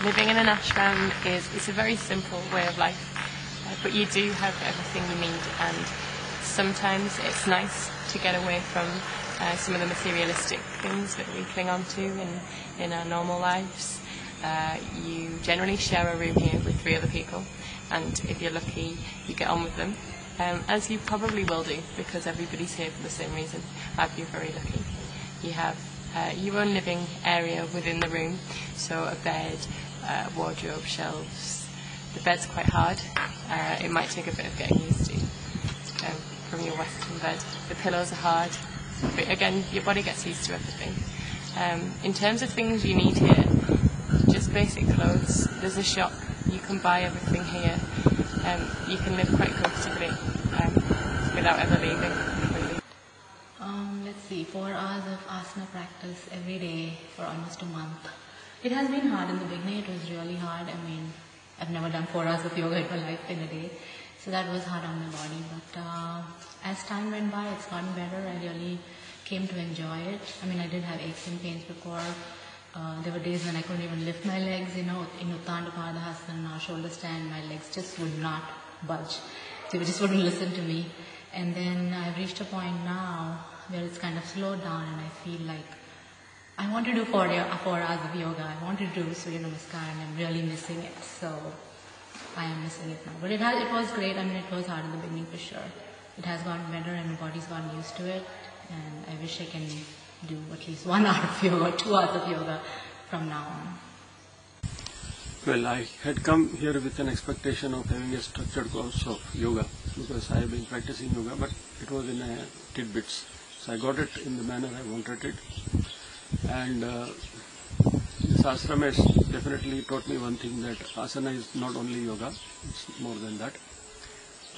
living in an ashram it's a very simple way of life, but you do have everything you need, and sometimes it's nice to get away from some of the materialistic things that we cling on to in our normal lives. You generally share a room here with 3 other people, and if you're lucky you get on with them, as you probably will do because everybody's here for the same reason. If you're very lucky, you have your own living area within the room, so a bed, wardrobe, shelves. The bed's quite hard, it might take a bit of getting used to from your Western bed. The pillows are hard, but again your body gets used to everything. In terms of things you need here, just basic clothes. There's a shop, you can buy everything here. You can live quite comfortably without ever leaving. Let's see, 4 hours of asana practice every day for almost a month. It has been hard in the beginning, it was really hard. I mean, I've never done 4 hours of yoga in my life in a day, so that was hard on my body. But as time went by, it's gotten better. I really came to enjoy it. I mean, I did have aches and pains before. There were days when I couldn't even lift my legs, in Uttandapardhasana or shoulder stand, my legs just would not budge. They just wouldn't listen to me. And then I've reached a point now where it's kind of slowed down, and I feel like I want to do 4 hours of yoga. I want to do Surya Namaskar, and I'm really missing it. So I am missing it now. But it was great. I mean, it was hard in the beginning for sure. It has gotten better and my body's gotten used to it. And I wish I can do at least 1 hour of yoga, 2 hours of yoga from now on. Well, I had come here with an expectation of having a structured course of yoga, because I have been practicing yoga, but it was in tidbits. So I got it in the manner I wanted it. And this ashram has definitely taught me one thing, that asana is not only yoga, it's more than that.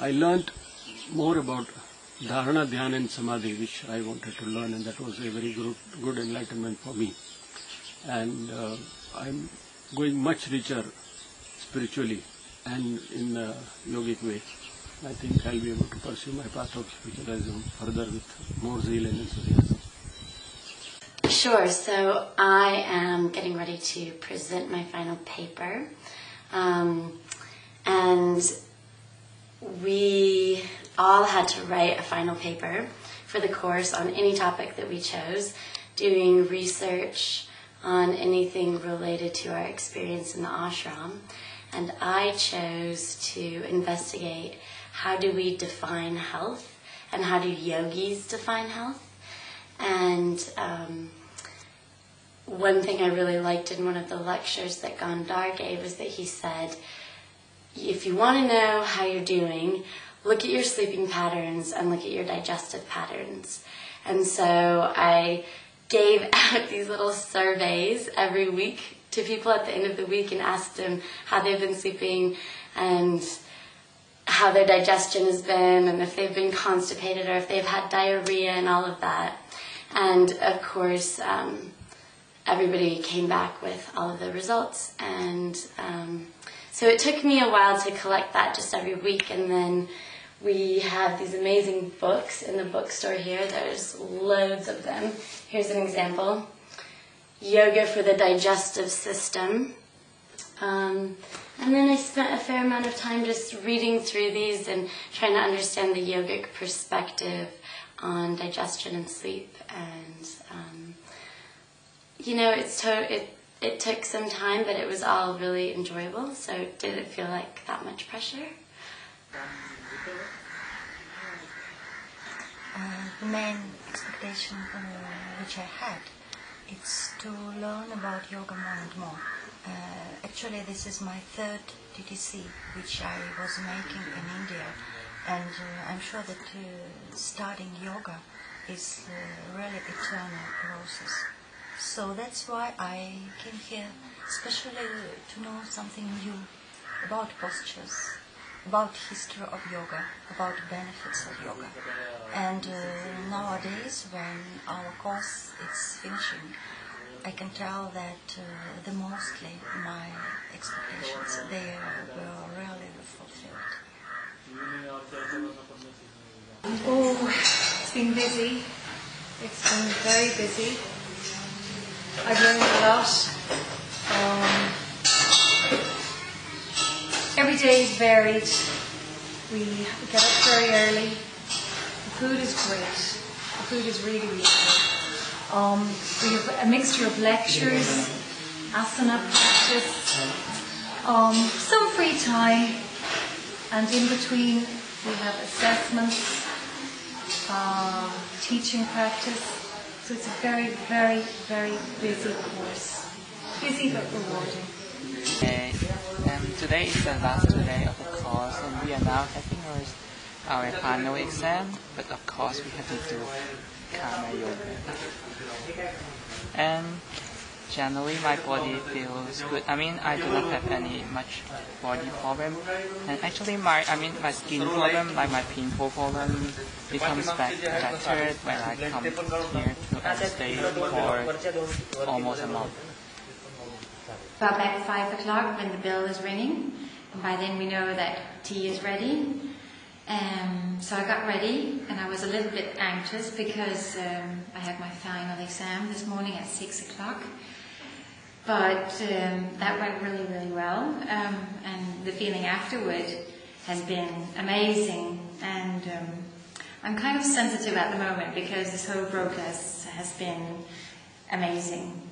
I learnt more about dharana, dhyana and samadhi, which I wanted to learn, and that was a very good enlightenment for me. And I'm going much richer spiritually and in a yogic way. I think I'll be able to pursue my path of spiritualism further with more zeal and enthusiasm. Sure, so I am getting ready to present my final paper. And we all had to write a final paper for the course on any topic that we chose, doing research on anything related to our experience in the ashram. And I chose to investigate, how do we define health, and how do yogis define health? And one thing I really liked in one of the lectures that Gandhar gave is that he said, if you want to know how you're doing, look at your sleeping patterns and look at your digestive patterns. And so I gave out these little surveys every week to people at the end of the week and asked them how they've been sleeping and how their digestion has been, and if they've been constipated or if they've had diarrhea and all of that. And of course, everybody came back with all of the results. And so it took me a while to collect that just every week. And then we have these amazing books in the bookstore here. There's loads of them. Here's an example. Yoga for the Digestive System. And then I spent a fair amount of time just reading through these and trying to understand the yogic perspective on digestion and sleep. And, you know, it took some time, but it was all really enjoyable, so it didn't feel like that much pressure. The main expectation which I had, it's to learn about yoga more and more. Actually, this is my 3rd TTC, which I was making in India, and I'm sure that starting yoga is really eternal process. So that's why I came here, especially to know something new about postures, about history of yoga, about benefits of yoga. And nowadays, when our course is finishing, I can tell that mostly my expectations, they were really fulfilled. Oh, it's been busy. It's been very busy. I've learned a lot. Every day is varied. We get up very early. The food is great. The food is really, really good. We have a mixture of lectures, asana practice, some free time, and in between we have assessments, teaching practice. So it's a very, very, very busy course. Busy but rewarding. Okay, today is the last 2 days of the course, and we are now having our final exam, but of course we have to do Hatha Yoga. And generally my body feels good. I mean, I do not have any much body problem, and actually my skin problem, like my pimple problem, becomes better when I come here to and stay for almost a month. About back at 5 o'clock when the bell is ringing, and by then we know that tea is ready. So I got ready, and I was a little bit anxious because I had my final exam this morning at 6 o'clock. But that went really, really well, and the feeling afterward has been amazing. And I'm kind of sensitive at the moment because this whole process has been amazing.